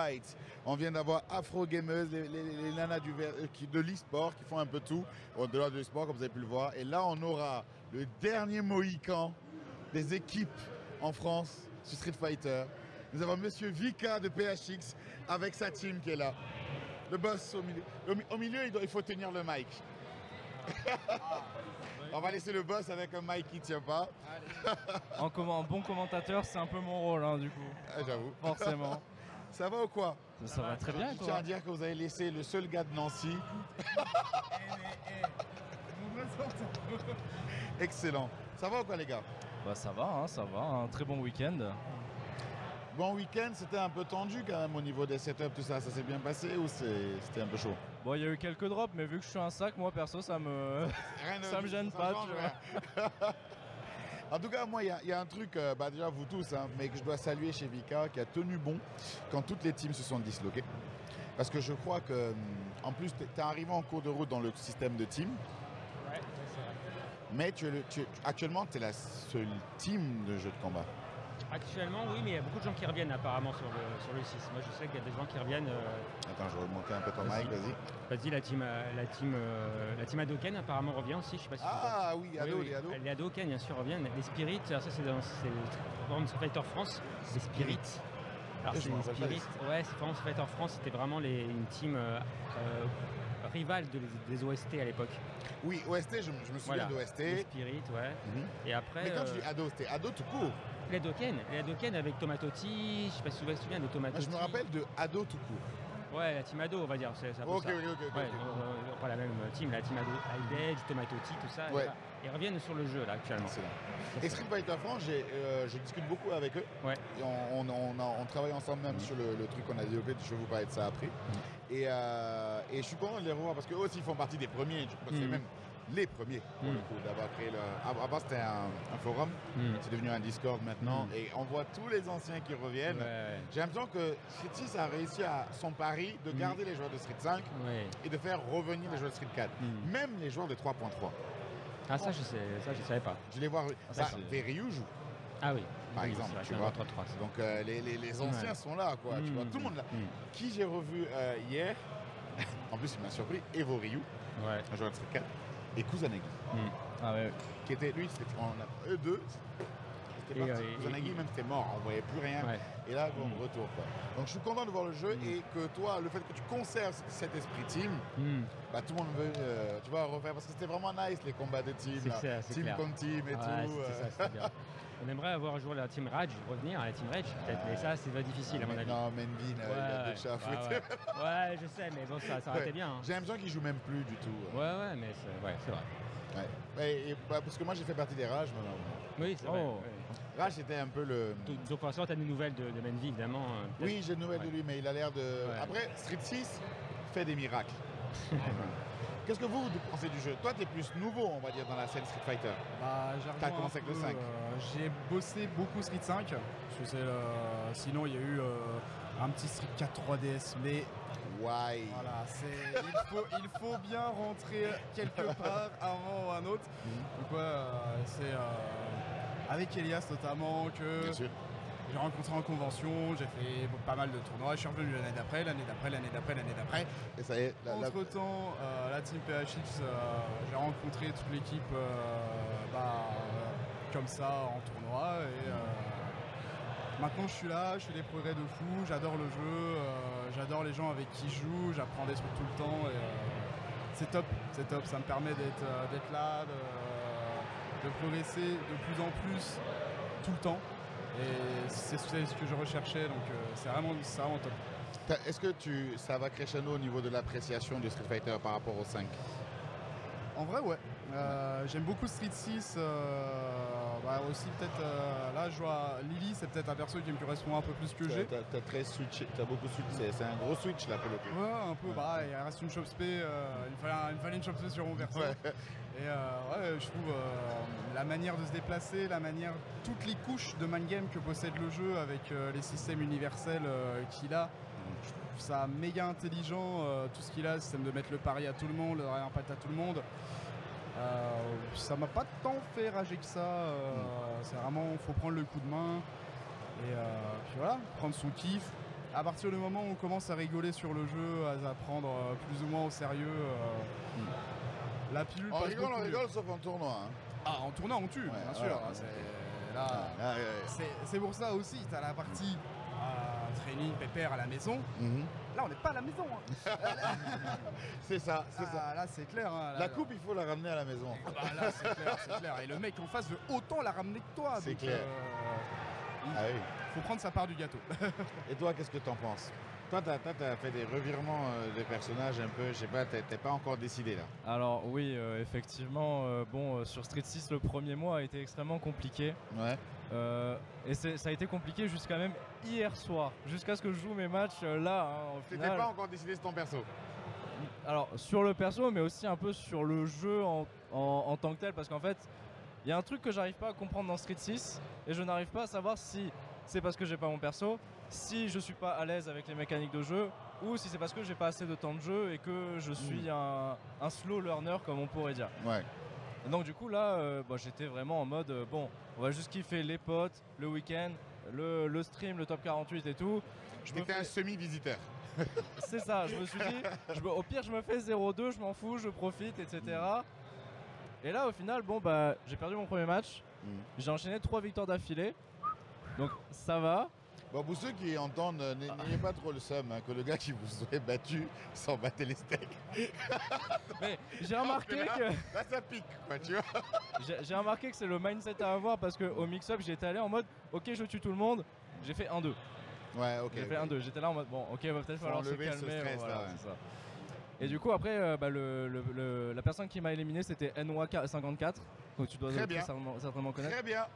right. On vient d'avoir Afro Gamers, les nanas de l'e-sport qui font un peu tout, au-delà de l'e-sport, comme vous avez pu le voir. Et là, on aura le dernier Mohican des équipes en France sur Street Fighter. Nous avons Monsieur Vika de PHX avec sa team qui est là. Le boss au milieu. Au milieu, il faut tenir le mic. On va laisser le boss avec un mic qui ne tient pas. En bon commentateur, c'est un peu mon rôle, hein, du coup. J'avoue. Forcément. Ça va ou quoi? Ça va très bien, Je tiens à dire que vous avez laissé le seul gars de Nancy. Excellent. Ça va ou quoi, les gars? Bah ça va, un très bon week-end. Bon week-end, c'était un peu tendu quand même au niveau des setups, tout ça. Ça s'est bien passé ou c'était un peu chaud? Bon, il y a eu quelques drops, mais vu que je suis un sac, moi perso, ça me gêne pas. Tu vois. En tout cas, moi, il y a un truc, déjà vous tous, hein, mais que je dois saluer chez Vika, qui a tenu bon quand toutes les teams se sont disloquées. Parce que je crois que, en plus, tu es arrivé en cours de route dans le système de team. Ouais, c'est vrai. Mais actuellement, tu es la seule team de jeu de combat. Actuellement, oui, mais il y a beaucoup de gens qui reviennent apparemment sur le 6. Moi, je sais qu'il y a des gens qui reviennent. Attends, je vais remonter un peu ton mic, vas-y. Vas-y, la team Hadoken apparemment revient aussi. Je sais pas si oui, Ado, les Ado. Les Hadoken, bien sûr, reviennent. Les Spirits, alors ça, c'est dans Street Fighter France. Les Spirits. Alors, c'est les Spirits. Ouais, c'est vraiment Street Fighter France. C'était vraiment une team rivale des OST à l'époque. Oui, OST, je me souviens d'OST. Les Spirits, ouais. Et après. Mais quand tu dis Ado, c'était Ado tout court. Les Hadoken avec Tomatotti, je sais pas si vous vous souvenez de Tomatotti. Moi, je me rappelle de Ado tout court. Ouais, la team Ado, on va dire. C'est Ok. pas la même team, la team Ado, High Tomatotti, tout ça. Ouais. Ils reviennent sur le jeu là actuellement. Et Street Fighter France, je discute beaucoup avec eux. Ouais. Et on travaille ensemble même sur le truc qu'on a développé. Je vais vous parler de ça après. Et je suis content de les revoir parce qu'eux aussi font partie des premiers. C'est même les premiers pour le coup d'avoir créé avant c'était un forum, c'est devenu un Discord maintenant et on voit tous les anciens qui reviennent. J'ai l'impression que Street 6 a réussi à son pari de garder les joueurs de Street 5 et de faire revenir les joueurs de Street 4, même les joueurs de 3.3. Ah ça je savais pas. Je les vois. Ryu joue. Ah oui. Par exemple, tu vois. 3, donc les anciens sont là, quoi. Tu vois, tout le monde là. Qui j'ai revu hier, en plus il m'a surpris, Evo Ryu, un joueur de Street 4. Et Kusanagi. Ah ouais. Qui était lui, eux deux. C'était parti. Kusanagi même c'était mort, on voyait plus rien. Ouais. Et là, bon, retour quoi. Donc je suis content de voir le jeu et que toi, le fait que tu conserves cet esprit team, bah tout le monde veut, tu vois, refaire parce que c'était vraiment nice les combats de team, là. Team clair. Contre team et tout. Ça, bien. On aimerait avoir joué la team Rage, revenir à la team Rage peut-être, mais ça c'est difficile à mon avis. Non, Menvin, il a deux chats à fouetter. Ouais, je sais, mais bon, ça aurait été bien. Hein. J'ai l'impression qu'il joue même plus du tout. Ouais, mais c'est vrai. Ouais. Parce que moi j'ai fait partie des Rage maintenant. Oui, c'est vrai. Rage c'était un peu le. Donc pour l'instant, tu as des nouvelles de Menvin évidemment. Oui, j'ai des nouvelles de lui, mais il a l'air de. Après, Street 6 fait des miracles. Qu'est-ce que vous pensez du jeu? Toi, tu es plus nouveau, on va dire, dans la scène Street Fighter. Bah, tu as commencé avec le 5. J'ai bossé beaucoup Street 5. Parce que sinon, il y a eu un petit Street 4 3DS, mais... Why? Voilà, il faut bien rentrer quelque part avant ou un autre. Donc c'est avec Elias notamment que... Bien sûr. J'ai rencontré en convention, j'ai fait pas mal de tournois, je suis revenu l'année d'après. Et ça y est. Entre-temps, la team PHX, j'ai rencontré toute l'équipe comme ça en tournoi. Et maintenant je suis là, je fais des progrès de fou, j'adore le jeu, j'adore les gens avec qui je joue, j'apprends des trucs tout le temps. Et c'est top, ça me permet d'être là, de progresser de plus en plus tout le temps. Et c'est ce que je recherchais, donc c'est vraiment top. Est-ce que ça va crescendo au niveau de l'appréciation de Street Fighter par rapport au 5? En vrai, ouais. J'aime beaucoup Street 6. Aussi, peut-être. Là, je vois Lily, c'est peut-être un perso qui me correspond un peu plus que j'ai. T'as très switché, t'as beaucoup switché. C'est un gros switch là pour le coup. Ouais, un peu. Il reste une chop-spé. Il fallait une chop-spé sur mon perso. Ouais. Et je trouve la manière de se déplacer, toutes les couches de mind game que possède le jeu avec les systèmes universels qu'il a. Je trouve ça méga intelligent, tout ce qu'il a, le système de mettre le pari à tout le monde, le impact à tout le monde. Ça m'a pas tant fait rager que ça. C'est vraiment, faut prendre le coup de main et puis voilà, prendre son kiff, À partir du moment où on commence à rigoler sur le jeu, à prendre plus ou moins au sérieux, la pilule passe beaucoup mieux. On rigole sauf en tournoi. Hein. Ah, en tournoi on tue, bien sûr. C'est pour ça aussi, tu as la partie training, pépère à la maison. Là, on n'est pas à la maison. Hein. C'est ça. Là, c'est clair. Hein, la coupe, il faut la ramener à la maison. Là, c'est clair. Et le mec en face veut autant la ramener que toi. C'est clair. Il faut prendre sa part du gâteau. Et toi, qu'est-ce que tu en penses? Toi, tu as fait des revirements de personnages un peu, je sais pas, t'es pas encore décidé là. Alors oui, effectivement, sur Street 6, le premier mois a été extrêmement compliqué. Ouais. Et ça a été compliqué jusqu'à même hier soir, jusqu'à ce que je joue mes matchs là. Hein, au final. T'étais pas encore décidé sur ton perso? Alors sur le perso, mais aussi un peu sur le jeu en tant que tel, parce qu'en fait, il y a un truc que j'arrive pas à comprendre dans Street 6, et je n'arrive pas à savoir si c'est parce que j'ai pas mon perso, si je suis pas à l'aise avec les mécaniques de jeu, ou si c'est parce que j'ai pas assez de temps de jeu et que je suis un slow learner, comme on pourrait dire. Ouais. Et donc du coup là, j'étais vraiment en mode on va juste kiffer les potes, le week-end, le stream, le top 48 et tout. J'étais un semi-visiteur. C'est ça, je me suis dit, au pire je me fais 0-2, je m'en fous, je profite, etc. Et là au final, j'ai perdu mon premier match, j'ai enchaîné 3 victoires d'affilée, donc ça va. Bon, pour ceux qui entendent, n'ayez pas trop le seum, hein, que le gars qui vous aurait battu s'en battait les steaks. Mais j'ai remarqué que... Là, ça pique, quoi, tu vois. J'ai remarqué que c'est le mindset à avoir, parce qu'au mix-up, j'étais allé en mode, ok, je tue tout le monde, j'ai fait 1-2. Ouais, ok. J'ai fait 1-2, j'étais là en mode, bon, ok, va peut-être falloir se calmer. Ce stress, voilà, là, ouais. c'est ça. Et du coup, après, la personne qui m'a éliminé, c'était NOA54, donc tu dois certainement connaître. Très bien.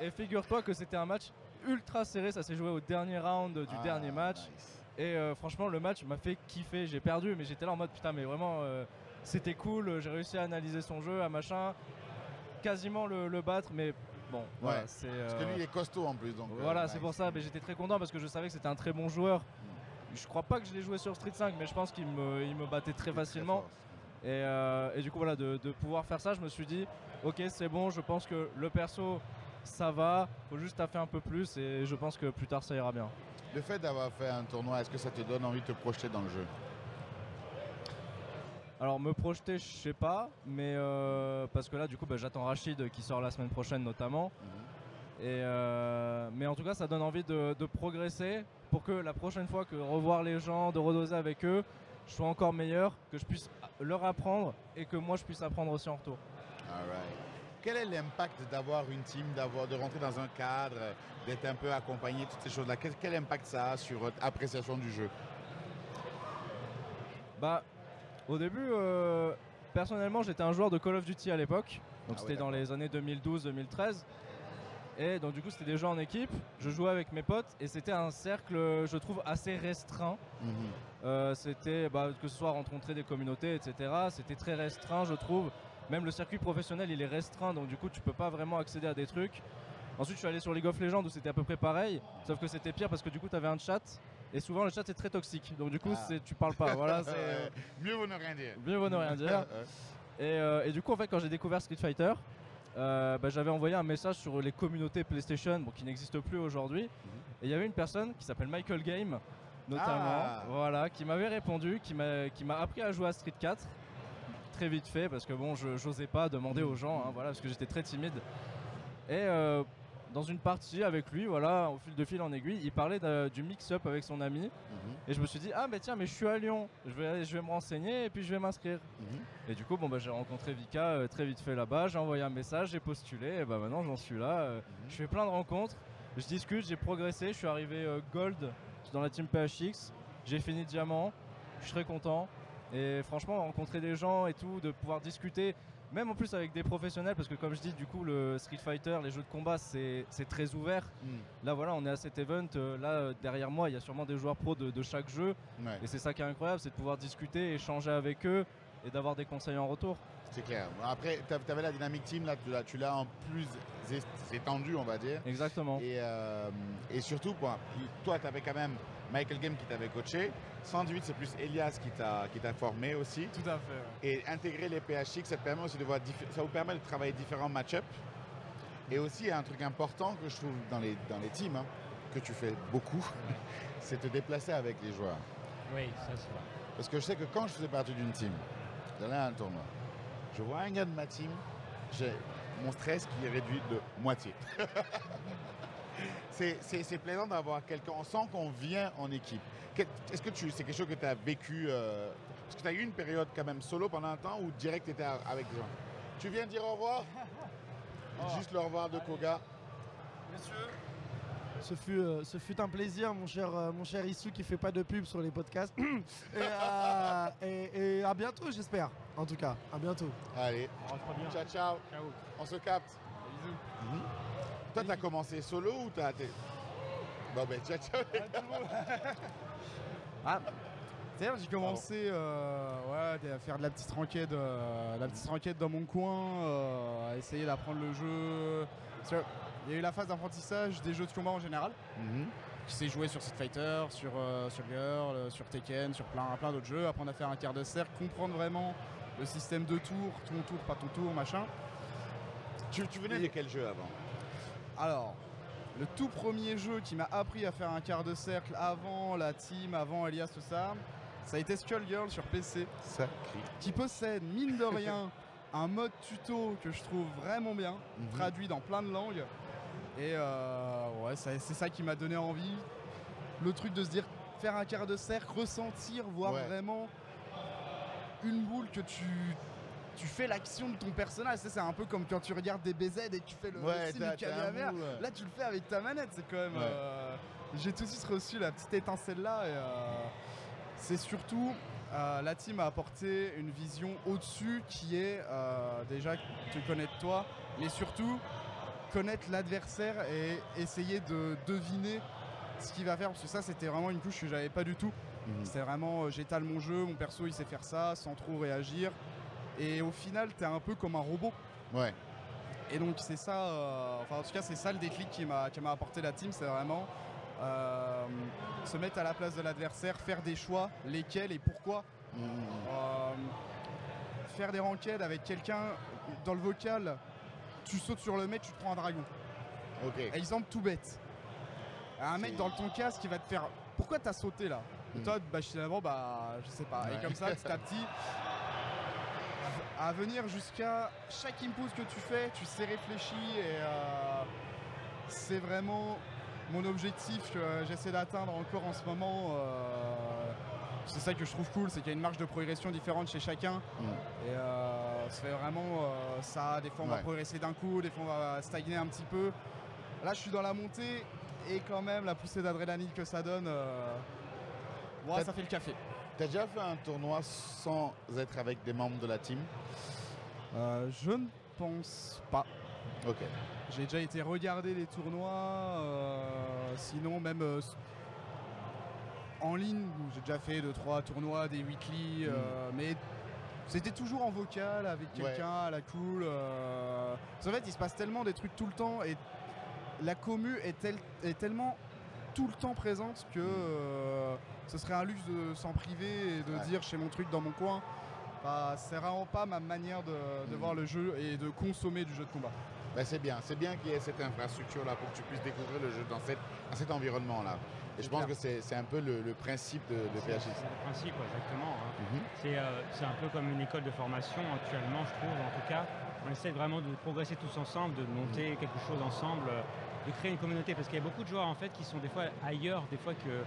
Et figure-toi que c'était un match ultra serré, ça s'est joué au dernier round du dernier match. Nice. Et franchement, le match m'a fait kiffer. J'ai perdu, mais j'étais là en mode putain, mais vraiment, c'était cool. J'ai réussi à analyser son jeu, à machin, quasiment le battre, mais bon, voilà. Ouais. Parce que lui, il est costaud en plus. Donc, voilà, c'est pour ça. Mais j'étais très content parce que je savais que c'était un très bon joueur. Je crois pas que je l'ai joué sur Street 5, mais je pense qu'il me battait très facilement. Et du coup, voilà, de pouvoir faire ça, je me suis dit, ok, c'est bon, je pense que le perso, ça va, faut juste taffer un peu plus et je pense que plus tard ça ira bien. Le fait d'avoir fait un tournoi, est-ce que ça te donne envie de te projeter dans le jeu? Alors me projeter, je sais pas, mais parce que là du coup j'attends Rachid qui sort la semaine prochaine notamment. Mais en tout cas ça donne envie de progresser pour que la prochaine fois que revoir les gens, de redoser avec eux, je sois encore meilleur, que je puisse leur apprendre et que moi je puisse apprendre aussi en retour. Alright. Quel est l'impact d'avoir une team, de rentrer dans un cadre, d'être un peu accompagné, toutes ces choses-là? Quel impact ça a sur votre appréciation du jeu? Au début, personnellement, j'étais un joueur de Call of Duty à l'époque. Donc c'était dans les années 2012-2013. Et donc du coup, c'était des jeux en équipe. Je jouais avec mes potes et c'était un cercle, je trouve, assez restreint. C'était, que ce soit rencontrer des communautés, etc. C'était très restreint, je trouve. Même le circuit professionnel, il est restreint, donc du coup, tu peux pas vraiment accéder à des trucs. Ensuite, je suis allé sur League of Legends où c'était à peu près pareil, sauf que c'était pire parce que du coup, tu avais un chat. Et souvent, le chat est très toxique, donc du coup, tu parles pas. Voilà, mieux vaut ne rien dire. Mieux vaut ne rien dire. Et du coup, en fait, quand j'ai découvert Street Fighter, j'avais envoyé un message sur les communautés PlayStation, qui n'existent plus aujourd'hui. Et il y avait une personne qui s'appelle Michael Game, notamment, voilà, qui m'avait répondu, qui m'a appris à jouer à Street 4. Très vite fait, parce que bon, je n'osais pas demander aux gens, voilà, parce que j'étais très timide. Et dans une partie avec lui, voilà, au fil en aiguille, il parlait du mix-up avec son ami. Et je me suis dit, tiens, mais je suis à Lyon, je vais me renseigner et puis je vais m'inscrire. Et du coup, j'ai rencontré Vika très vite fait là-bas, j'ai envoyé un message, j'ai postulé, et maintenant j'en suis là. Je fais plein de rencontres, je discute, j'ai progressé, je suis arrivé Gold dans la team PHX, j'ai fini Diamant, je suis très content. Et franchement, rencontrer des gens et tout, de pouvoir discuter, même en plus avec des professionnels, parce que comme je dis, du coup, le Street Fighter, les jeux de combat, c'est très ouvert. Là, voilà, on est à cet event. Là, derrière moi, il y a sûrement des joueurs pros de chaque jeu. Et c'est ça qui est incroyable, c'est de pouvoir discuter, échanger avec eux et d'avoir des conseils en retour. C'est clair. Après, tu avais la Dynamic Team, là, tu l'as en plus étendue, on va dire. Exactement. Et surtout, toi, tu avais quand même Michael Game qui t'avait coaché. 118, c'est plus Elias qui t'a formé aussi. Tout à fait. Et intégrer les PHX, ça te permet aussi ça vous permet de travailler différents match-ups. Et aussi, il y a un truc important que je trouve dans les teams, que tu fais beaucoup, c'est te déplacer avec les joueurs. Oui, ça c'est vrai. Parce que je sais que quand je faisais partie d'une team, j'allais à un tournoi, je vois un gars de ma team, j'ai mon stress qui est réduit de moitié. C'est plaisant d'avoir quelqu'un, on sent qu'on vient en équipe. Est-ce que c'est quelque chose que tu as vécu parce que tu as eu une période quand même solo pendant un temps ou direct tu étais avec des gens? Tu viens dire au revoir? Juste le revoir de Koga. Messieurs, ce fut un plaisir, mon cher Issou qui fait pas de pub sur les podcasts. et à bientôt, j'espère. En tout cas, à bientôt. Allez, ciao, ciao. Ciao. On se capte. Bisous. Toi, tu as commencé solo ou t'as... Bon, ben, ciao, ciao. C'est-à-dire, j'ai commencé à faire de la petite ranked dans mon coin, à essayer d'apprendre le jeu. Il y a eu la phase d'apprentissage des jeux de combat en général, qui s'est joué sur Street Fighter, sur Girl, sur Tekken, sur plein d'autres jeux. Apprendre à faire un quart de cercle, comprendre vraiment le système de tours, ton tour, pas ton tour, machin. Tu venais de quel jeu avant? Alors, le tout premier jeu qui m'a appris à faire un quart de cercle avant la team, avant Elias, tout ça, ça a été Skullgirl sur PC. Sacré. Qui possède, mine de rien, un mode tuto que je trouve vraiment bien, traduit dans plein de langues. Et ouais, c'est ça qui m'a donné envie. Le truc de se dire, faire un quart de cercle, ressentir, voir vraiment une boule que tu fais l'action de ton personnage. C'est un peu comme quand tu regardes des BZ et tu fais le signe du Kamehameha. Là, tu le fais avec ta manette. C'est quand même. J'ai tout de suite reçu la petite étincelle là. Et c'est surtout. La team a apporté une vision au-dessus qui est déjà te connaître toi, mais surtout connaître l'adversaire et essayer de deviner ce qu'il va faire. Parce que ça, c'était vraiment une couche que j'avais pas du tout. C'était vraiment, j'étale mon jeu, mon perso il sait faire ça sans trop réagir. Et au final, t'es un peu comme un robot. Ouais. Et donc c'est ça, enfin en tout cas c'est ça le déclic qui m'a apporté la team, c'est vraiment se mettre à la place de l'adversaire, faire des choix, lesquels et pourquoi. Faire des ranked avec quelqu'un dans le vocal, tu sautes sur le mec, tu te prends un dragon. Ok. Exemple tout bête. Un mec dans ton casque qui va te faire pourquoi t'as sauté là? Et toi, finalement, je sais pas. Et comme ça, petit à petit, à venir jusqu'à chaque input que tu fais, tu sais réfléchir et c'est vraiment mon objectif que j'essaie d'atteindre encore en ce moment. C'est ça que je trouve cool, c'est qu'il y a une marge de progression différente chez chacun. Et ça fait vraiment ça. Des fois, on va progresser d'un coup, des fois, on va stagner un petit peu. Là, je suis dans la montée et quand même, la poussée d'adrénaline que ça donne, ça fait le café. T'as déjà fait un tournoi sans être avec des membres de la team? Je ne pense pas. Ok. J'ai déjà été regarder les tournois, sinon même en ligne, j'ai déjà fait 2-3 tournois, des weekly, mais c'était toujours en vocal avec quelqu'un à la cool. En fait, il se passe tellement des trucs tout le temps et la commu est tellement tout le temps présente que ce serait un luxe de s'en priver et de dire je fais mon truc dans mon coin. C'est vraiment pas ma manière de voir le jeu et de consommer du jeu de combat. C'est bien qu'il y ait cette infrastructure là pour que tu puisses découvrir le jeu dans cet environnement là. Et je pense que c'est un peu le principe de PHX. C'est le principe, exactement. C'est un peu comme une école de formation actuellement, je trouve. En tout cas, on essaie vraiment de progresser tous ensemble, de monter quelque chose ensemble, de créer une communauté. Parce qu'il y a beaucoup de joueurs en fait qui sont des fois ailleurs, des fois que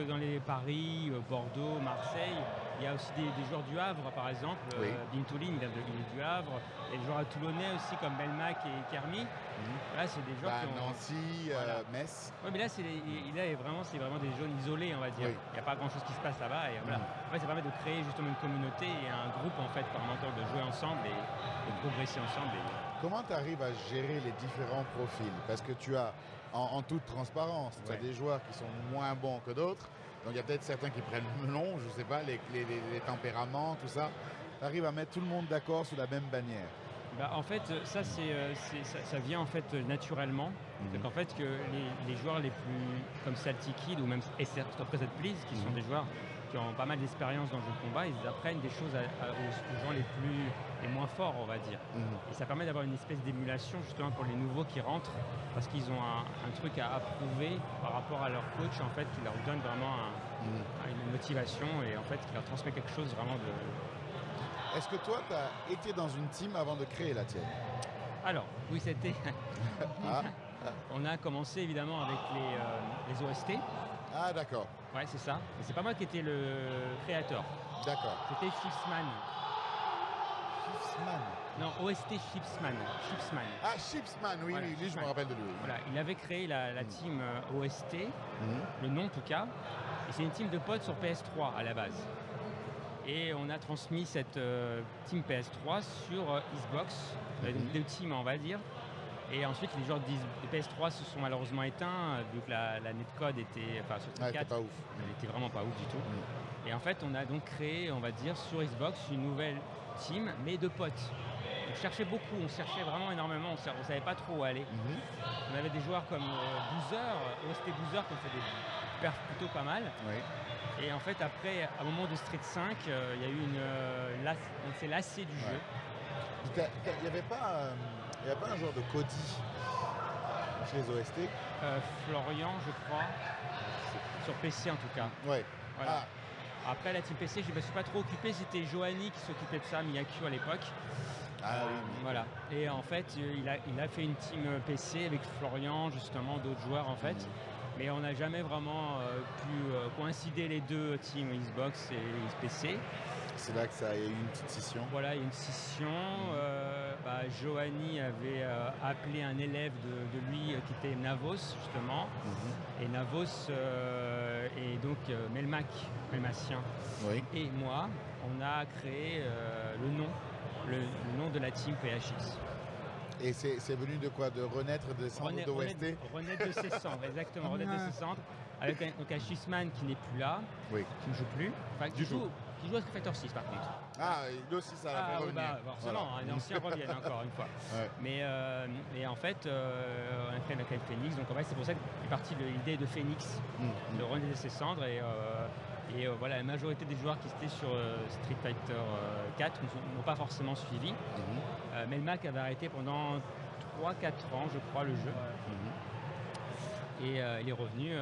dans les Paris, Bordeaux, Marseille. Il y a aussi des joueurs du Havre, par exemple. Bintouline, il est du Havre. Et des joueurs toulonnais aussi, comme Belmac et Kermi. Là, c'est des joueurs qui ont... Nancy, Metz. Oui, mais là, c'est vraiment des zones isolées, on va dire. Il n'y a pas grand-chose qui se passe là-bas. Et voilà. En fait, ça permet de créer justement une communauté et un groupe, en fait, permettant de jouer ensemble et de progresser ensemble. Comment tu arrives à gérer les différents profils? Parce que tu as, en toute transparence, tu as des joueurs qui sont moins bons que d'autres. Donc il y a peut-être certains qui prennent le melon, je sais pas, les tempéraments, tout ça. Tu arrives à mettre tout le monde d'accord sous la même bannière? En fait, ça vient en fait naturellement. Donc en fait, que les joueurs les plus comme Salty Kid ou même Stop Please, qui sont des joueurs qui ont pas mal d'expérience dans le jeu de combat, ils apprennent des choses aux gens les moins forts, on va dire. Et ça permet d'avoir une espèce d'émulation justement pour les nouveaux qui rentrent, parce qu'ils ont un truc à approuver par rapport à leur coach, en fait, qui leur donne vraiment une motivation et en fait qui leur transmet quelque chose vraiment de... Est-ce que toi, tu as été dans une team avant de créer la tienne? Alors, oui, c'était... Ah, On a commencé évidemment avec les OST. ah d'accord, Ouais, c'est ça. Mais c'est pas moi qui étais le créateur. d'accord. C'était Chipsman. Chipsman. Non, OST Chipsman. Chipsman. Ah, Chipsman, oui, Voilà, oui, lui, je me Chipsman. rappelle de lui. Voilà, il avait créé la team OST, Mhm. le nom en tout cas. Et c'est une team de potes sur PS3 à la base. Et on a transmis cette team PS3 sur Xbox. Il y avait donc deux teams, on va dire. Et ensuite, les joueurs de PS3 se sont malheureusement éteints, vu que la netcode était, enfin sur Ah, c'était 4, pas ouf. elle était vraiment pas ouf du tout. Et en fait, on a donc créé, on va dire, sur Xbox, une nouvelle team, mais de potes. On cherchait beaucoup, on cherchait vraiment énormément, on savait pas trop où aller. Mhm. On avait des joueurs comme Boozer, OST Boozer, qui ont fait des perfs plutôt pas mal. Oui. Et en fait, après, à un moment de Street 5, il y a eu on s'est lassé du jeu. Il n'y avait pas un joueur de Cody chez les OST? Florian, je crois, sur PC en tout cas. Ouais. Voilà. Ah, Après, la team PC, je ne me suis pas trop occupé, c'était Johanny qui s'occupait de ça, Miyakyu à l'époque. ah oui. Voilà. Et en fait, il a fait une team PC avec Florian, justement, d'autres joueurs en fait. Mais on n'a jamais vraiment pu coïncider les deux teams Xbox et PC. C'est là que ça a eu une petite scission. Voilà, il y a une scission. Johanny avait appelé un élève de lui qui était Navos, justement. Mhm. Et Navos et donc Melmacien Oui. et moi, on a créé le nom de la team PHX. Et c'est venu de quoi? De renaître de cendres d'OST? Renaître de ses cendres, exactement, renaître de ses cendres. Avec un Schissman qui n'est plus là, Oui. qui ne joue plus, enfin, Du tout. qui joue à Street Fighter 6 par contre. Ah, lui aussi, ça l'a fait oui, revenir. forcément, Voilà. les anciens reviennent encore une fois. Ouais. Mais en fait, on a créé la Phoenix, donc en fait, c'est pour ça qu'est partie l'idée de Phoenix, de renaître de ses cendres. Et voilà, la majorité des joueurs qui étaient sur Street Fighter 4 n'ont pas forcément suivi. Melmac avait arrêté pendant 3-4 ans, je crois, le jeu. Et il est revenu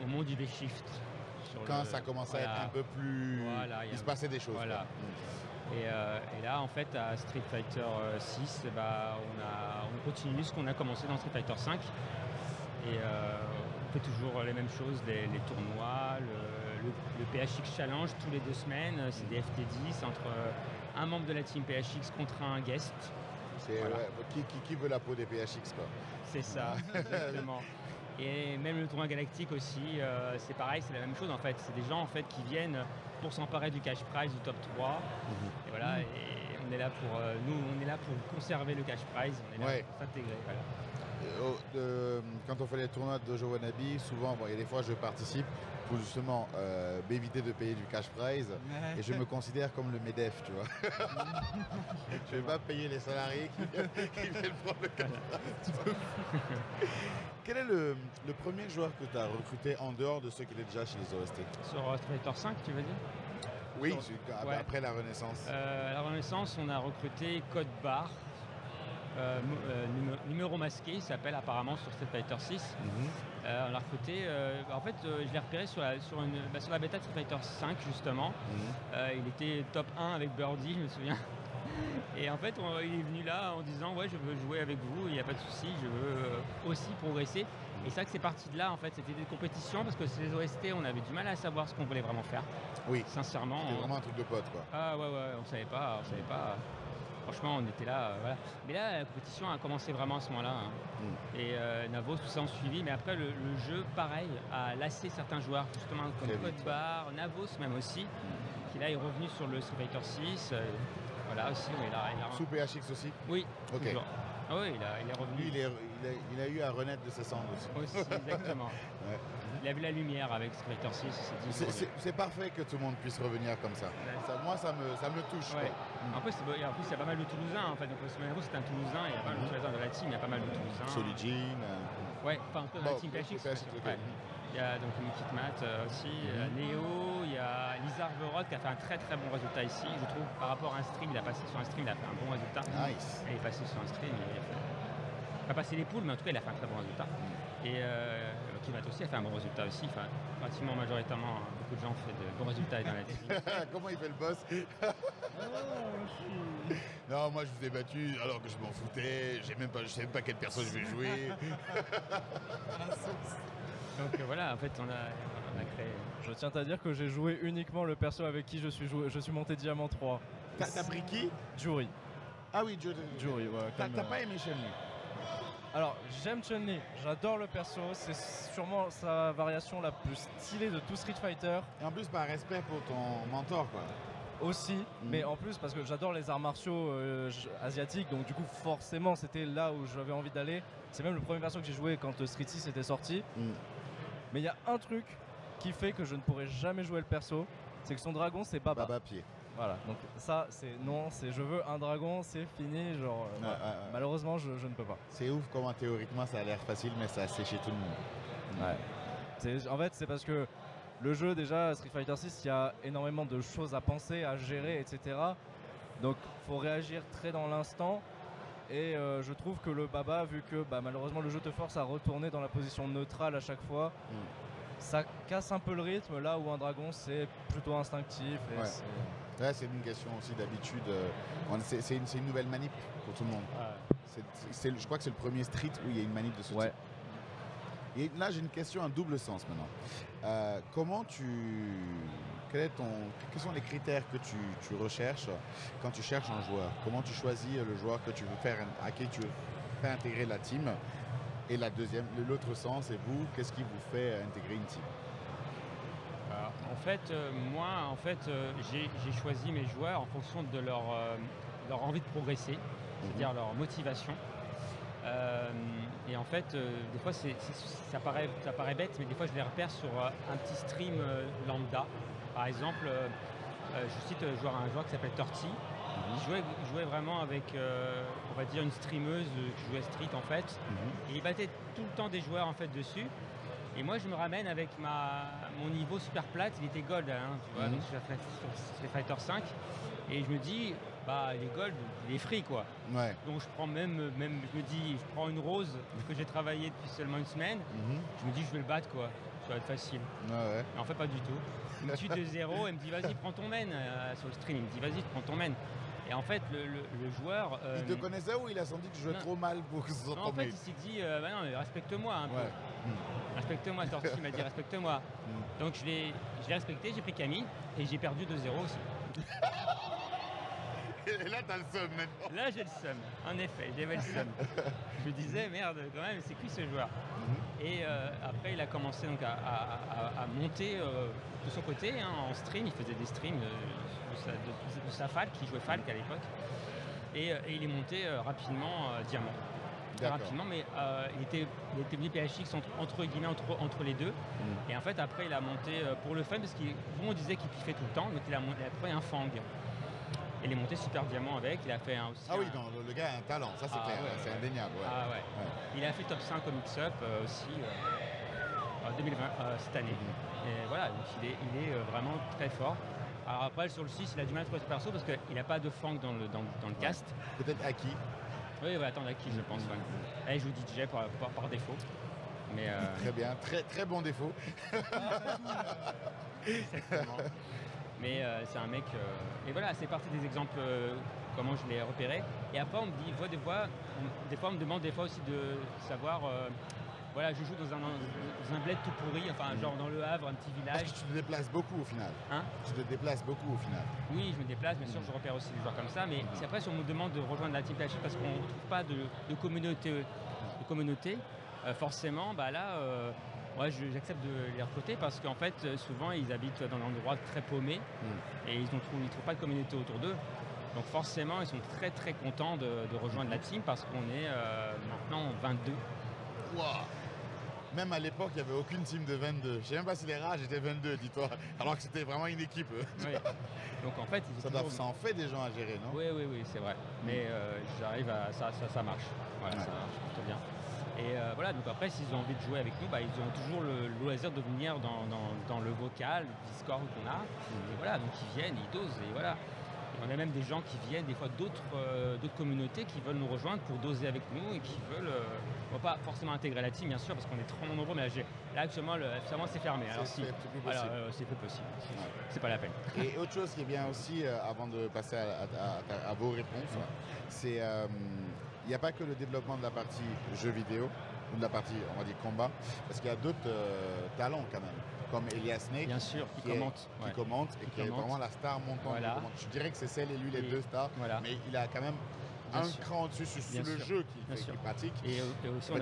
au monde du V-Shift. Quand ça commençait à être un peu plus... Voilà, il se passait des choses. Voilà. Quoi. Et là, en fait, à Street Fighter 6, on continue ce qu'on a commencé dans Street Fighter 5. Et on fait toujours les mêmes choses, les tournois, le PHX Challenge tous les 2 semaines. C'est des FT10 entre un membre de la team PHX contre un guest. C'est, Voilà. qui veut la peau des PHX, quoi. C'est ça, exactement. Et même le tournoi galactique aussi, c'est pareil, c'est la même chose en fait. C'est des gens en fait qui viennent pour s'emparer du cash prize du top 3. Et voilà, et on est là pour on est là pour conserver le cash prize, on est là pour s'intégrer. Voilà. Quand on fait les tournois de Dojo Wannabe, souvent, il y a des fois je participe pour justement m'éviter de payer du cash prize et je me considère comme le MEDEF, tu vois. Je ne vais pas payer les salariés qui viennent prendre le cash prize. Quel est le premier joueur que tu as recruté en dehors de ceux qui étaient déjà chez les OST? Sur Street Fighter 5, tu veux dire? Oui, Ouais. après la Renaissance. À la Renaissance, on a recruté Code Bar, numéro masqué, il s'appelle apparemment sur Street Fighter 6. On l'a recruté, en fait, je l'ai repéré sur la bêta de Street Fighter 5 justement. Il était top 1 avec Birdie, je me souviens. Et en fait, il est venu là en disant ouais, je veux jouer avec vous, il n'y a pas de souci, je veux aussi progresser. Et c'est vrai que c'est parti de là en fait, c'était des compétitions parce que ces OST, on avait du mal à savoir ce qu'on voulait vraiment faire. Oui, sincèrement. c'était vraiment un truc de pote, quoi. Ah ouais, on savait pas. Franchement, on était là, voilà. Mais là, la compétition a commencé vraiment à ce moment-là. Et Navos, tout ça ont suivi. Mais après, le jeu, pareil, a lassé certains joueurs, justement, comme Code Bar, Navos même aussi, qui là est revenu sur le Street Fighter 6. Voilà aussi, Sous PHX aussi? Oui, ok. toujours. Ah oui, il est revenu. Lui, il a eu à renaître de ses cendres aussi. Aussi, exactement. Ouais. il a vu la lumière avec Street Fighter 6. C'est parfait que tout le monde puisse revenir comme ça. Moi, ça me touche. Ouais. Quoi. En plus, il y a pas mal de Toulousains. En fait. Donc, c'est un Toulousain. Il y a pas mal de Toulousains de la team. Il y a pas mal de Toulousains. Solid Jean. Ouais, enfin, dans la team PHX. Okay. Il y a donc Mikit Mat aussi, Néo, il y a Lizard Verod qui a fait un très très bon résultat ici. Je trouve par rapport à un stream, il a passé sur un stream, il a fait un bon résultat. Nice. Il est passé sur un stream, il a pas passé les poules, mais en tout cas il a fait un très bon résultat. Et Kimat aussi a fait un bon résultat aussi. Enfin, pratiquement majoritairement, beaucoup de gens ont fait de bons résultats dans la team. Comment il fait le boss? Non, moi je vous ai battu alors que je m'en foutais. Je sais même pas quelle personne je vais jouer. Donc voilà, en fait, on a créé. Je tiens à dire que j'ai joué uniquement le perso avec qui je suis monté Diamant 3. T'as pris qui? Juri. Ah oui, Juri, ouais. T'as pas aimé Chun-Li? Alors, j'aime Chun-Li, j'adore le perso, c'est sûrement sa variation la plus stylée de tout Street Fighter. Et en plus, par respect pour ton mentor, quoi. Aussi, mais en plus parce que j'adore les arts martiaux asiatiques, donc du coup forcément c'était là où j'avais envie d'aller. C'est même le premier perso que j'ai joué quand Street 6 était sorti. Mais il y a un truc qui fait que je ne pourrais jamais jouer le perso, c'est que son dragon c'est Baba. Baba pied. Voilà, donc ça c'est non, c'est je veux un dragon, c'est fini, genre malheureusement je ne peux pas. C'est ouf comment théoriquement ça a l'air facile mais ça a séché tout le monde. Ouais. En fait c'est parce que le jeu déjà, Street Fighter 6, il y a énormément de choses à penser, à gérer, etc. Donc faut réagir très dans l'instant. Et je trouve que le Baba, vu que malheureusement le jeu te force à retourner dans la position neutrale à chaque fois, ça casse un peu le rythme, là où un dragon c'est plutôt instinctif. Et c'est une question aussi d'habitude. C'est une nouvelle manip pour tout le monde. Je crois que c'est le premier Street où il y a une manip de ce type. Et là, j'ai une question à double sens maintenant. Quels sont les critères que tu recherches quand tu cherches un joueur? Comment tu choisis le joueur que tu veux à qui tu veux faire intégrer la team? Et l'autre sens, et vous, qu'est-ce qui vous fait intégrer une team? Moi, j'ai choisi mes joueurs en fonction de leur envie de progresser, c'est-à-dire leur motivation. Et en fait, des fois, ça paraît bête, mais des fois, je les repère sur un petit stream lambda. Par exemple, je cite un joueur qui s'appelle Torty. Je jouais vraiment avec, on va dire, une streameuse qui jouait Street, en fait. Et il battait tout le temps des joueurs, en fait, dessus. Et moi, je me ramène avec mon niveau super plate. Il était gold, hein, tu vois, donc sur Street Fighter 5. Et je me dis, il est gold, il est free, quoi. Ouais. Donc je prends je me dis, je prends une rose que j'ai travaillé depuis seulement une semaine. Je me dis, je vais le battre, quoi. Ça va être facile. Ouais. Mais en fait, pas du tout. Il me tue de 0, il me dit, vas-y, prends ton main sur le stream. Il me dit, vas-y, prends ton main. Et en fait, le joueur... il te connaissait ou il a senti que je jouais trop mal pour que ce soit en fait, il s'est dit, non, respecte-moi un peu. Respecte-moi, Torty, il m'a dit, respecte-moi. Donc je l'ai respecté, j'ai pris Camille et j'ai perdu 2-0 aussi. Et là, t'as le seum maintenant. Là, j'ai le seum. En effet, j'avais le seum. Je me disais, merde, quand même, c'est qui ce joueur? Et après, il a commencé donc, à monter de son côté, hein, en stream. Il faisait des streams de sa Falk, qui jouait Falk à l'époque. Et il est monté rapidement Diamant. Très rapidement, mais il était venu PHX entre guillemets entre les deux. Et en fait, après, il a monté pour le fun, parce qu'on disait qu'il kiffait tout le temps, donc il a pris un Fang. Il est monté Super Diamant avec, il a fait aussi. Ah oui, non, le gars a un talent, ça c'est clair, c'est indéniable. Ouais. Ah ouais. Il a fait top 5 au mix-up aussi en 2020, cette année. Et voilà, donc il est vraiment très fort. Alors après, sur le 6, il a du mal à trouver ce perso parce qu'il n'a pas de Fang dans le cast. Peut-être Aki. Oui, il va attendre Aki, je pense. Il joue DJ par défaut. Mais, Très bien, très bon défaut. Exactement. Mais c'est un mec... Et voilà, c'est parti des exemples, comment je l'ai repéré. Et après, on me dit, des fois, on me demande aussi de savoir... voilà, je joue dans un bled tout pourri, enfin genre dans le Havre, un petit village. Parce que tu te déplaces beaucoup au final. Hein? Tu te déplaces beaucoup au final. Oui, je me déplace, bien sûr, je repère aussi des joueurs comme ça. Mais c'est après, si on me demande de rejoindre la Team PHX parce qu'on ne trouve pas de communauté, forcément, là... moi, j'accepte de les recruter parce qu'en fait, souvent, ils habitent dans un endroit très paumé et ils ne trouvent pas de communauté autour d'eux. Donc forcément, ils sont très très contents de rejoindre la team parce qu'on est maintenant 22. Wow. même à l'époque, il n'y avait aucune team de 22. Je ne sais même pas si les rages étaient 22, dis-toi. Alors que c'était vraiment une équipe. Oui. Donc en fait, Ça en fait des gens à gérer, non? Oui, c'est vrai. Mais j'arrive à ça marche. Voilà, ça marche plutôt bien. Et voilà, donc après, s'ils ont envie de jouer avec nous, ils ont toujours le loisir de venir dans le vocal, le Discord qu'on a. Et voilà, donc ils viennent, ils dosent, et voilà. Et on a même des gens qui viennent, des fois d'autres communautés qui veulent nous rejoindre pour doser avec nous et qui veulent, on va pas forcément intégrer la team, bien sûr, parce qu'on est trop nombreux, mais là actuellement, c'est fermé. Alors si, c'est plus possible, c'est pas la peine. Et autre chose qui est bien aussi, avant de passer à vos réponses, c'est il n'y a pas que le développement de la partie jeux vidéo, ou de la partie, on va dire, combat, parce qu'il y a d'autres talents quand même, comme Elias Snake, bien sûr, qui commente et qui est vraiment la star montante. Voilà. Je dirais que c'est celle et lui les deux stars, mais il a quand même un cran au-dessus sur le jeu qu'il pratique. Et aussi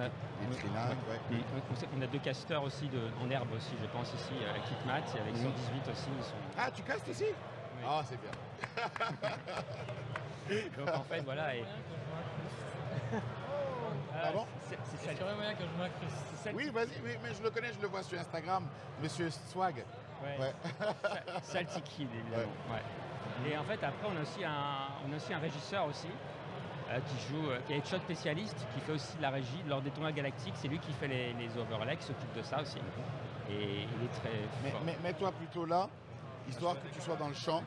on a deux casteurs aussi en herbe aussi, je pense ici, avec Hitmat et avec 118 aussi. Ah, tu castes aussi? Oui. Ah, c'est bien. Donc en fait, voilà. Pardon? C'est vrai moyen que je m'incruste. Oui, vas-y, mais je le connais, je le vois sur Instagram, Monsieur Swag. Ouais. Salty Kid, évidemment. Ouais. Et en fait, après, on a aussi un régisseur aussi, qui est headshot spécialiste, qui fait aussi de la régie lors des tournois galactiques. C'est lui qui fait les overlays, qui s'occupe de ça aussi. Et il est très fort. Mais mets-toi plutôt là, histoire que tu sois dans le champ.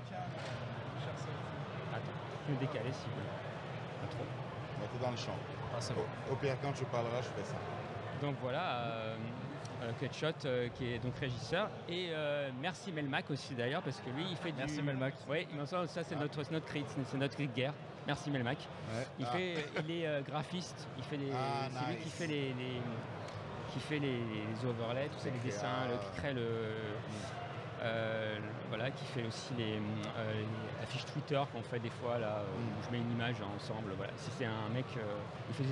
Attends, je vais me décaler si vous voulez. Pas trop. T'es dans le champ. Ah, c'est bon. Au pire, quand tu parleras, je fais ça. Donc voilà, Headshot qui est donc régisseur. Et merci Melmac aussi d'ailleurs, parce que lui, il fait Merci Melmac. Oui, ça c'est notre crit, c'est notre cri de guerre. Merci Melmac. Ouais. Il est graphiste, c'est lui qui fait les overlays, tous les dessins, qui crée qui fait aussi les affiches Twitter qu'on fait des fois là, où je mets une image ensemble. Voilà. C'est un mec, il fait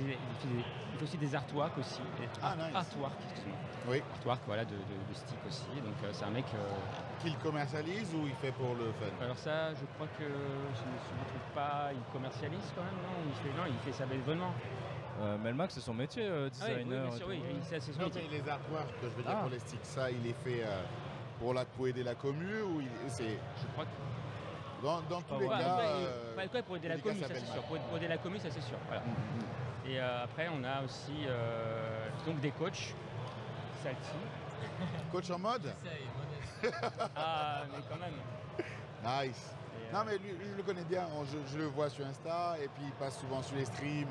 aussi des artworks aussi. Artwork, excuse-moi. Oui. Artwork, voilà, de stick aussi. Donc c'est un mec qu'il commercialise ou il fait pour le fun? Alors ça, je crois que je ne me trompe pas, il commercialise quand même, il fait ça bénévolement. Melmac, c'est son métier, designer. Oui, c'est son métier. Mais les artworks, je veux dire pour les sticks, ça, il est fait pour aider la commu ou c'est... Je crois que... Dans tous les cas... pour aider la commu, ça c'est sûr. Pour aider la commu, ça c'est sûr. Voilà. Et après, on a aussi donc des coachs. Salty. Coach en mode? Ah, mais quand même. Nice. Non mais lui, je le connais bien, je le vois sur Insta et puis il passe souvent sur les streams,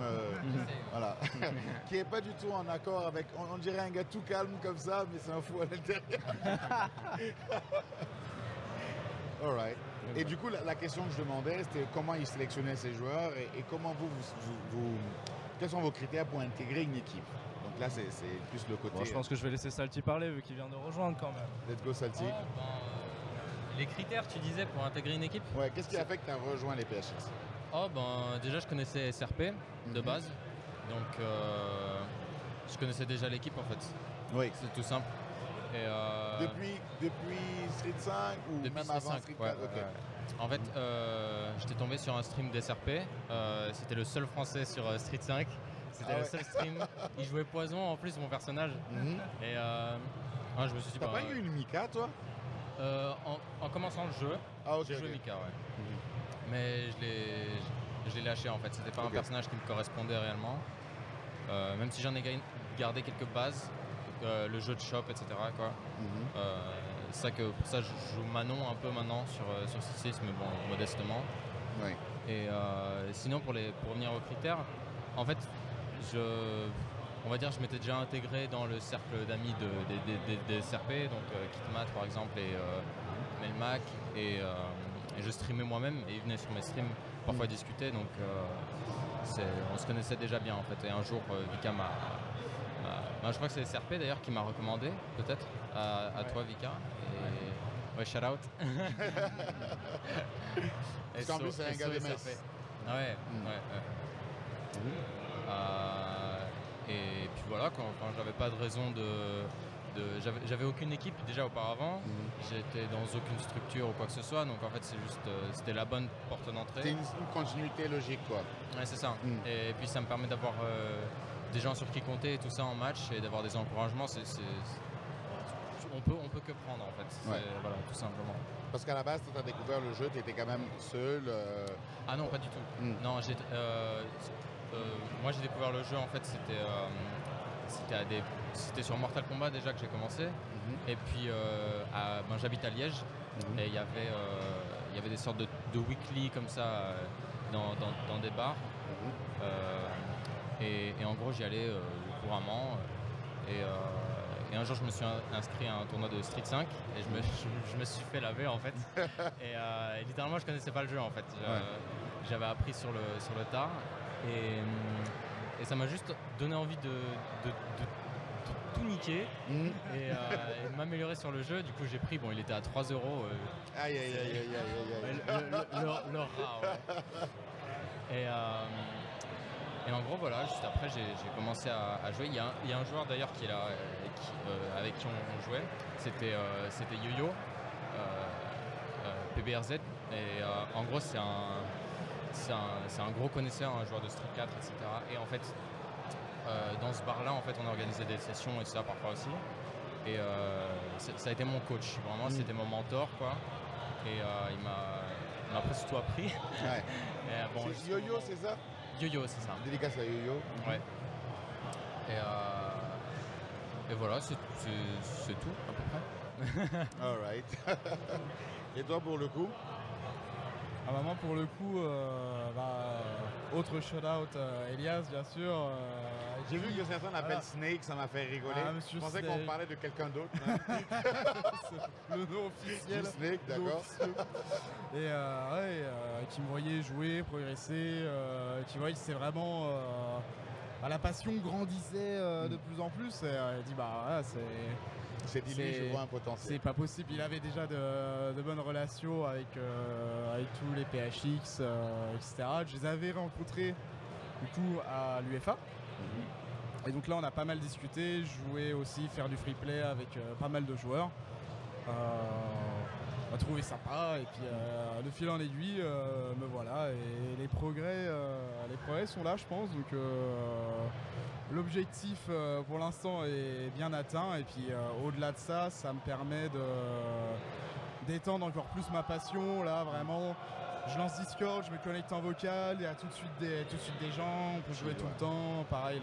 voilà. Qui est pas du tout en accord avec, on dirait un gars tout calme comme ça, mais c'est un fou à l'intérieur. Alright. Et du coup, la question que je demandais, c'était comment il sélectionnait ses joueurs et comment quels sont vos critères pour intégrer une équipe? Donc là, c'est plus le côté... Bon, je pense que je vais laisser Salty parler vu qu'il vient de rejoindre quand même. Let's go Salty. Les critères, tu disais, pour intégrer une équipe? Ouais, qu'est-ce qui a fait que tu as rejoint les PHX? Déjà, je connaissais SRP de base. Donc, je connaissais déjà l'équipe en fait. Oui. C'est tout simple. Et, depuis Street 5 ou depuis même Street avant 5, Street 4 ouais, okay. En fait, j'étais tombé sur un stream d'SRP. C'était le seul français sur Street 5. C'était le seul stream. Il jouait Poison en plus, mon personnage. Et je me suis dit... T'as pas eu une Mika, toi? En commençant le jeu, j'ai joué Mika, ouais. Mais je l'ai lâché en fait. C'était pas un personnage qui me correspondait réellement. Même si j'en ai gardé quelques bases, le jeu de shop, etc. Quoi. Pour ça, je joue Manon un peu maintenant sur 6-6, mais bon, modestement. Oui. Et sinon, pour revenir aux critères, en fait, on va dire, je m'étais déjà intégré dans le cercle d'amis des SRP, donc Kitmat par exemple et Melmac, et je streamais moi-même et ils venaient sur mes streams parfois discuter, donc on se connaissait déjà bien en fait. Et un jour, Vika je crois que c'est SRP d'ailleurs qui m'a recommandé, peut-être, à toi Vika. Et ouais, shout out. Parce qu'en plus, c'est un gars de Metz. Ah ouais, et puis voilà, quand j'avais pas de raison j'avais aucune équipe déjà auparavant, j'étais dans aucune structure ou quoi que ce soit, donc en fait c'était la bonne porte d'entrée. C'était une continuité logique quoi. Ouais, c'est ça. Et puis ça me permet d'avoir des gens sur qui compter et tout ça en match et d'avoir des encouragements, on peut que prendre en fait. Ouais. Voilà, tout simplement. Parce qu'à la base, quand tu as découvert le jeu, tu étais quand même seul. Ah non, pas du tout. Non, moi j'ai découvert le jeu en fait, c'était sur Mortal Kombat déjà que j'ai commencé. Et puis j'habite à Liège et il y avait des sortes de weekly comme ça dans des bars. Et en gros j'y allais couramment. Et un jour je me suis inscrit à un tournoi de Street 5 et je me suis fait laver en fait. et littéralement je connaissais pas le jeu en fait. J'avais appris sur le tard et ça m'a juste donné envie de tout niquer et de m'améliorer sur le jeu. Du coup j'ai pris, il était à 3 €. Aïe, aïe, aïe, aïe, aïe, aïe. Le rat, ouais. Et en gros voilà, juste après j'ai commencé à jouer. Il y a un joueur d'ailleurs qui est là, avec qui on jouait, c'était Yo-Yo, PBRZ. Et en gros c'est un gros connaisseur, un joueur de Street 4, etc. Et en fait dans ce bar là en fait on organisait des sessions et ça parfois aussi. Et ça a été mon coach, vraiment c'était mon mentor quoi. Et il m'a presque tout appris. Ouais. C'est Yo-Yo, c'est ça? Yo-Yo, c'est ça. Dédicace à Yo-Yo. Ouais. Et voilà, c'est tout à peu près. Alright. Et toi pour le coup? Moi pour le coup, autre shout-out Elias bien sûr. J'ai vu que certains l'appellent Snake, ça m'a fait rigoler. Je pensais Snake. qu'on parlait de quelqu'un d'autre. Le nom officiel. Du Snake, d'accord. Et qui me voyait jouer, progresser, qui voyait que c'est vraiment la passion grandissait de plus en plus. Et il dit C'est dit lui, je vois un potentiel. c'est pas possible. Il avait déjà de bonnes relations avec tous les PHX, etc. Je les avais rencontrés du coup à l'UFA. Et donc là on a pas mal discuté, jouer aussi, faire du free play avec pas mal de joueurs. On a trouvé sympa et puis de fil en aiguille me voilà et les progrès sont là je pense. Donc l'objectif pour l'instant est bien atteint et puis au-delà de ça, ça me permet d'étendre encore plus ma passion. Là vraiment, je lance Discord, je me connecte en vocal, il y a tout de suite des gens, on peut jouer tout le temps. Pareil,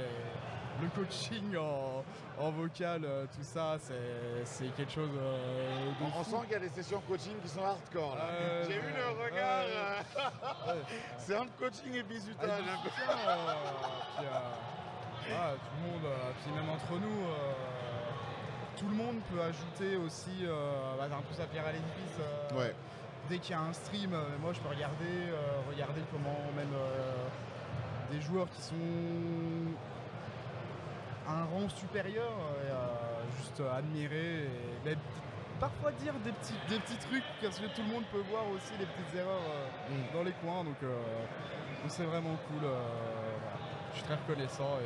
le coaching en vocal, tout ça, c'est quelque chose de On fou. sent qu'il y a des sessions coaching qui sont hardcore là. J'ai vu le regard. C'est entre coaching et bisutage. Tout le monde, puis même entre nous, tout le monde peut ajouter aussi un peu sa pierre à l'édifice. Ouais. Dès qu'il y a un stream, moi je peux regarder comment même des joueurs qui sont à un rang supérieur, juste admirer et même parfois dire des petits trucs parce que tout le monde peut voir aussi les petites erreurs dans les coins. Donc c'est vraiment cool. Je suis très reconnaissant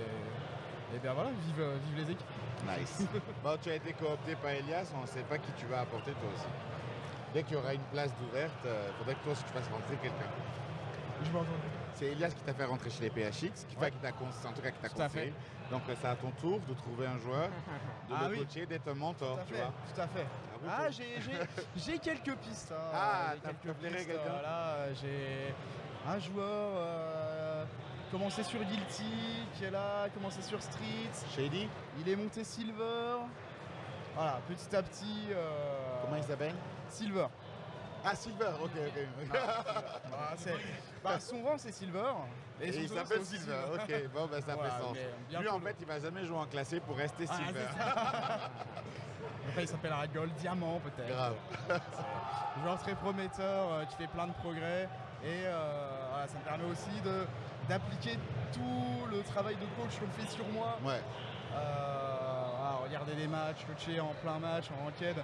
et bien voilà, vive les équipes. Nice. Bon, tu as été coopté par Elias, on ne sait pas qui tu vas apporter toi aussi. Dès qu'il y aura une place d'ouverte, il faudrait que toi aussi tu fasses rentrer quelqu'un. Je m'entends. C'est Elias qui t'a fait rentrer chez les PHX, qui t'a conseillé. Donc c'est à ton tour de trouver un joueur, de le coacher, d'être un mentor, tu vois. Tout à fait. Ah, j'ai quelques pistes. t'as flairé quelqu'un. Voilà, j'ai un joueur commencé sur Guilty, qui est là, commencé sur Street. Shady. Il est monté Silver. Voilà, petit à petit. Comment il s'appelle? Silver. Ah, Silver, ok. Son rang c'est Silver. Et il s'appelle Silver, ok, bon ça fait sens. Lui en fait il va jamais jouer en classé pour rester Silver. Après il s'appellera Gold Diamant peut-être. Grave. Joueur très prometteur qui fait plein de progrès et ça me permet aussi d'appliquer tout le travail de coach qu'on fait sur moi. Ouais. Regarder des matchs, coacher en plein match, en ranked.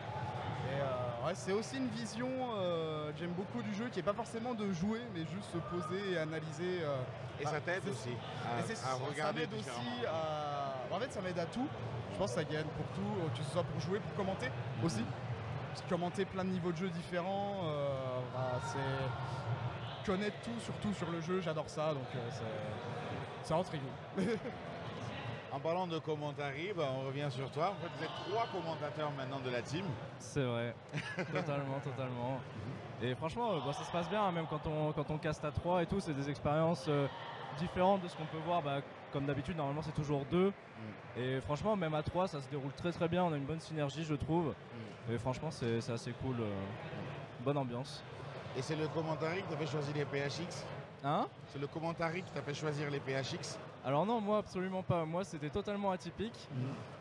Et c'est aussi une vision que j'aime beaucoup du jeu qui n'est pas forcément de jouer mais juste se poser et analyser. Et ça t'aide aussi à regarder ça m'aide aussi à... En fait ça m'aide à tout. Je pense que ça gagne pour tout, que ce soit pour jouer, pour commenter aussi. Parce que commenter plein de niveaux de jeu différents, c'est connaître tout, surtout sur le jeu, j'adore ça, donc c'est vraiment très cool. En parlant de commentaires, bah, on revient sur toi. En fait, vous êtes 3 commentateurs maintenant de la team. C'est vrai, totalement. Et franchement, bah, ça se passe bien, hein, même quand on caste à 3 et tout, c'est des expériences différentes de ce qu'on peut voir. Bah, comme d'habitude, normalement c'est toujours 2. Et franchement, même à 3, ça se déroule très bien. On a une bonne synergie, je trouve. Et franchement, c'est assez cool. Bonne ambiance. Et c'est le commentaire qui t'a fait choisir les PHX? Hein? C'est le commentaire qui t'a fait choisir les PHX? Alors non, moi absolument pas. Moi c'était totalement atypique.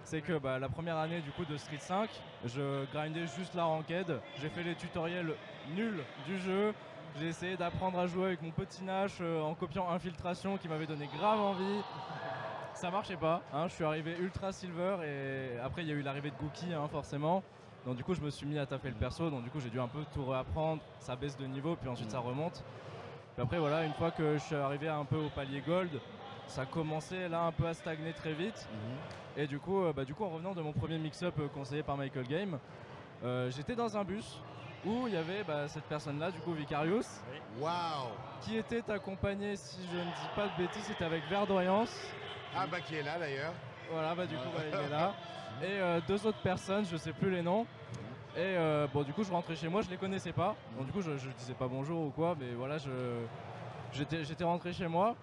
C'est que bah, la première année du coup de Street 5, je grindais juste la ranked. J'ai fait les tutoriels nuls du jeu. J'ai essayé d'apprendre à jouer avec mon petit Nash en copiant Infiltration qui m'avait donné grave envie. Ça marchait pas, hein. Je suis arrivé ultra silver et après il y a eu l'arrivée de Gookie hein, forcément. Donc du coup je me suis mis à taper le perso, donc du coup j'ai dû un peu tout réapprendre. Ça baisse de niveau puis ensuite ça remonte. Puis après voilà, une fois que je suis arrivé un peu au palier gold, ça commençait là un peu à stagner très vite. Et du coup en revenant de mon premier mix-up conseillé par Michael Game, j'étais dans un bus où il y avait cette personne-là, du coup Vicarious, Waouh! qui était accompagné, si je ne dis pas de bêtises, c'était avec Verdoyance. Ah bah qui est là d'ailleurs. Voilà, du coup il est là. Et 2 autres personnes, je sais plus les noms. Et bon du coup je rentrais chez moi, je les connaissais pas. Donc du coup je disais pas bonjour ou quoi, mais voilà, j'étais rentré chez moi.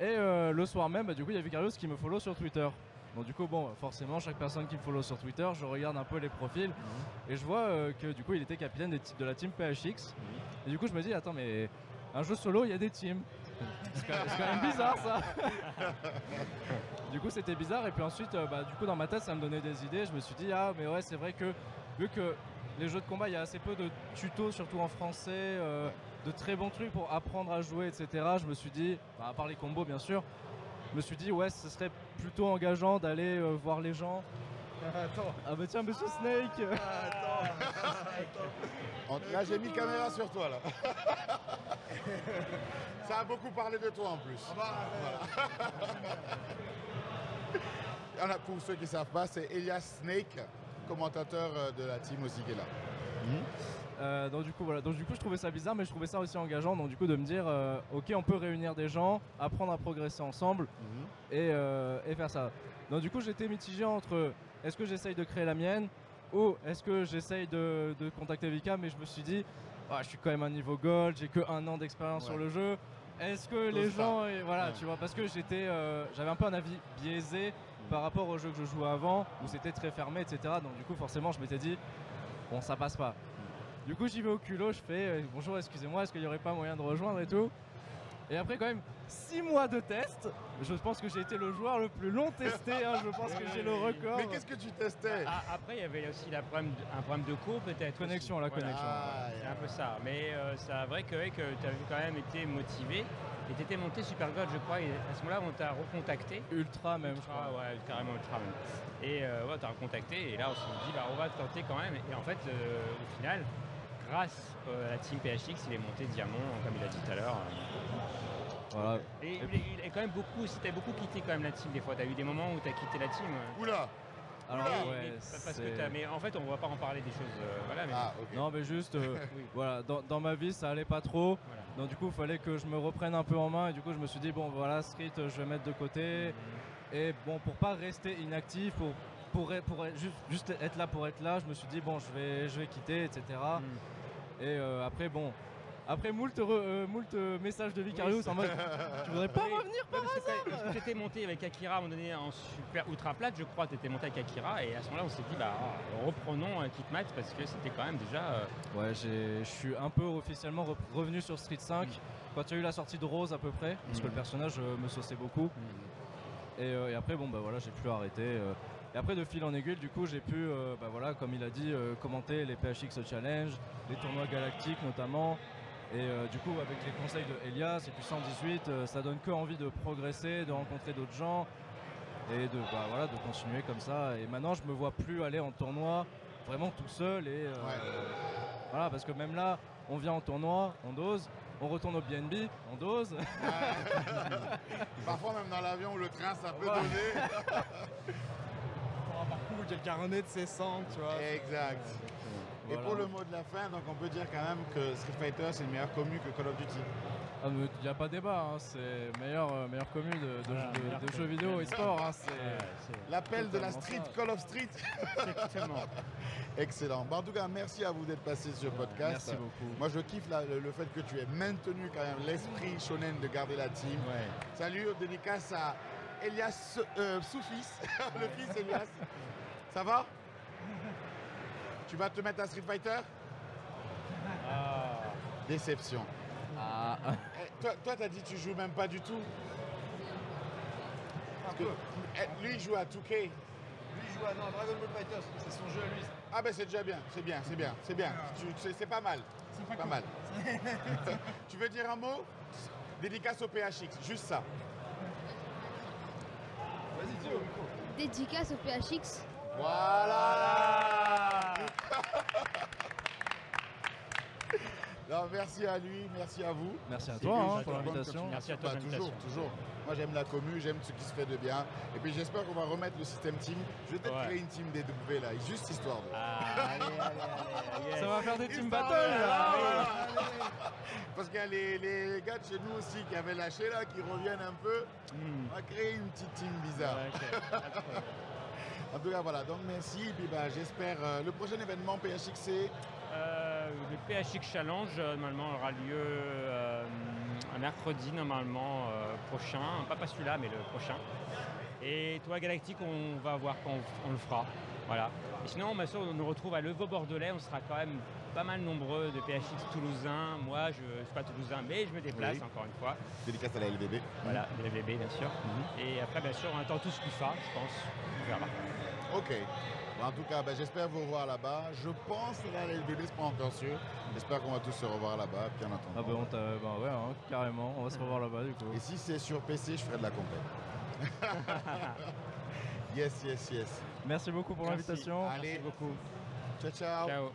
Et le soir même, du coup il y a Vicarious qui me follow sur Twitter. Donc du coup bon, forcément chaque personne qui me follow sur Twitter, je regarde un peu les profils et je vois que du coup il était capitaine de la team PHX. Et du coup je me dis attends mais un jeu solo il y a des teams. C'est quand même bizarre ça. Du coup c'était bizarre et puis ensuite du coup dans ma tête ça me donnait des idées. Je me suis dit ah mais ouais c'est vrai que vu que les jeux de combat il y a assez peu de tutos surtout en français, de très bons trucs pour apprendre à jouer etc. Je me suis dit, à part les combos bien sûr, je me suis dit ouais ce serait plutôt engageant d'aller voir les gens. Attends. Ah bah tiens monsieur Snake. Là j'ai mis caméra sur toi là. Ça a beaucoup parlé de toi en plus. Voilà. Pour ceux qui ne savent pas, c'est Elias Snake, commentateur de la team aussi qui est là. Donc du coup je trouvais ça bizarre mais je trouvais ça aussi engageant, donc du coup de me dire ok on peut réunir des gens, apprendre à progresser ensemble et faire ça. Donc du coup j'étais mitigé entre est-ce que j'essaye de créer la mienne ou est-ce que j'essaye de contacter Vika, mais je me suis dit je suis quand même un niveau gold, j'ai que 1 an d'expérience sur le jeu, est-ce que les gens tu vois, parce que j'avais un peu un avis biaisé par rapport au jeu que je jouais avant où c'était très fermé etc. Donc du coup forcément je m'étais dit bon ça passe pas. Du coup j'y vais au culot, je fais bonjour excusez-moi est-ce qu'il n'y aurait pas moyen de rejoindre et tout. Et après quand même 6 mois de test, je pense que j'ai été le joueur le plus long testé, hein, je pense que j'ai le record. Mais qu'est-ce que tu testais? Après il y avait aussi un problème de co peut-être. Connexion, aussi. la connexion. C'est un peu ça, mais c'est vrai que tu avais quand même été motivé. Et tu étais monté Super God, je crois, et à ce moment-là, on t'a recontacté. Ultra même, je crois. Ouais, carrément Ultra même. Et on t'a recontacté, et là, on s'est dit, on va tenter quand même. Et en fait, au final, grâce à la team PHX, il est monté Diamant, comme il a dit tout à l'heure. Voilà. Et il est quand même beaucoup, si t'as beaucoup quitté quand même la team des fois, t'as eu des moments où t'as quitté la team. Oula! Alors mais en fait on va pas en parler des choses voilà mais okay. Non mais juste voilà, dans ma vie ça allait pas trop, donc du coup il fallait que je me reprenne un peu en main et du coup je me suis dit bon voilà Street je vais mettre de côté et bon pour pas rester inactif, pour juste être là pour être là, je me suis dit bon je vais quitter etc. Et après moult messages de Vicarious en mode tu voudrais pas revenir par hasard. Parce que t'étais monté avec Akira à un moment donné en super ultra plate, je crois, t'étais monté avec Akira et à ce moment-là on s'est dit reprenons Kitmat parce que c'était quand même déjà. Ouais, je suis un peu officiellement revenu sur Street 5 quand il y a eu la sortie de Rose à peu près, parce que le personnage me sauçait beaucoup. Et après voilà, j'ai pu arrêter. Et après de fil en aiguille, du coup j'ai pu, comme il a dit, commenter les PHX Challenge, les tournois galactiques notamment. Et du coup avec les conseils de Elias et puis 118, ça donne que envie de progresser, de rencontrer d'autres gens et de continuer comme ça. Et maintenant je me vois plus aller en tournoi vraiment tout seul et voilà, parce que même là on vient en tournoi, on dose, on retourne au BNB, on dose. Parfois même dans l'avion ou le train ça peut doser. Pour un parcours où quelqu'un renaît de ses cendres, tu vois. Exact. Et Voilà. pour le mot de la fin, donc on peut dire quand même que Street Fighter c'est une meilleure commu que Call of Duty. Il n'y a pas débat, hein, c'est meilleur commu de jeux vidéo et sport. Hein, c'est L'appel de la totalement street, ça. Call of Street. Exactement. Excellent. Bon, en tout cas, merci à vous d'être passé sur le podcast. Merci beaucoup. Moi, je kiffe le fait que tu aies maintenu quand même l'esprit shonen de garder la team. Ouais. Salut, dédicace à Elias Soufis, le fils Elias. Ça va? Tu vas te mettre à Street Fighter? Déception. Ah, Eh, toi, t'as dit que tu joues même pas du tout. Parce que, lui, il joue à 2K. Lui, il joue à Dragon Ball Fighters, c'est son jeu à lui. Ah ben c'est déjà bien, c'est bien. C'est pas mal. C'est pas mal. Tu veux dire un mot? Dédicace au PHX, juste ça. Vas-y, dis au micro. Dédicace au PHX. Voilà. Non, merci à lui, merci à vous. merci à C'est toi lui, hein, j'adore pour l'invitation. Merci à toi pour toujours, l'invitation. toujours. Moi j'aime la commu, j'aime ce qui se fait de bien. Et puis j'espère qu'on va remettre le système team. Je vais peut-être Ouais. créer une team DW là, juste histoire de. Ça va faire des team Histoire battles de- là. Parce qu'il y a les gars de chez nous aussi qui avaient lâché là, qui reviennent un peu. On va créer une petite team bizarre. En tout cas voilà, donc merci. Et puis bah, j'espère le prochain événement PHX c'est. Le PHX Challenge normalement aura lieu un mercredi normalement prochain, pas celui-là mais le prochain. Et toi Galactique on va voir quand on le fera. Voilà. Et sinon bien sûr on nous retrouve à Levaux Bordelais, on sera quand même pas mal nombreux de PHX toulousains. Moi je ne suis pas toulousain mais je me déplace Oui. encore une fois. Dédicace à la LVB. Voilà, de l'FVB bien sûr. Et après bien sûr on attend tous FIFA je pense. On verra. Ok. Bon, en tout cas, ben, j'espère vous revoir là-bas. Je pense que là, la LVB, c'est pas encore sûr. J'espère qu'on va tous se revoir là-bas. Puis en attendant. Ah bah ouais, hein, carrément, on va se revoir là-bas du coup. Et si c'est sur PC, je ferai de la compète. Yes. Merci beaucoup pour Merci. l'invitation. Allez, Merci beaucoup. ciao. Ciao.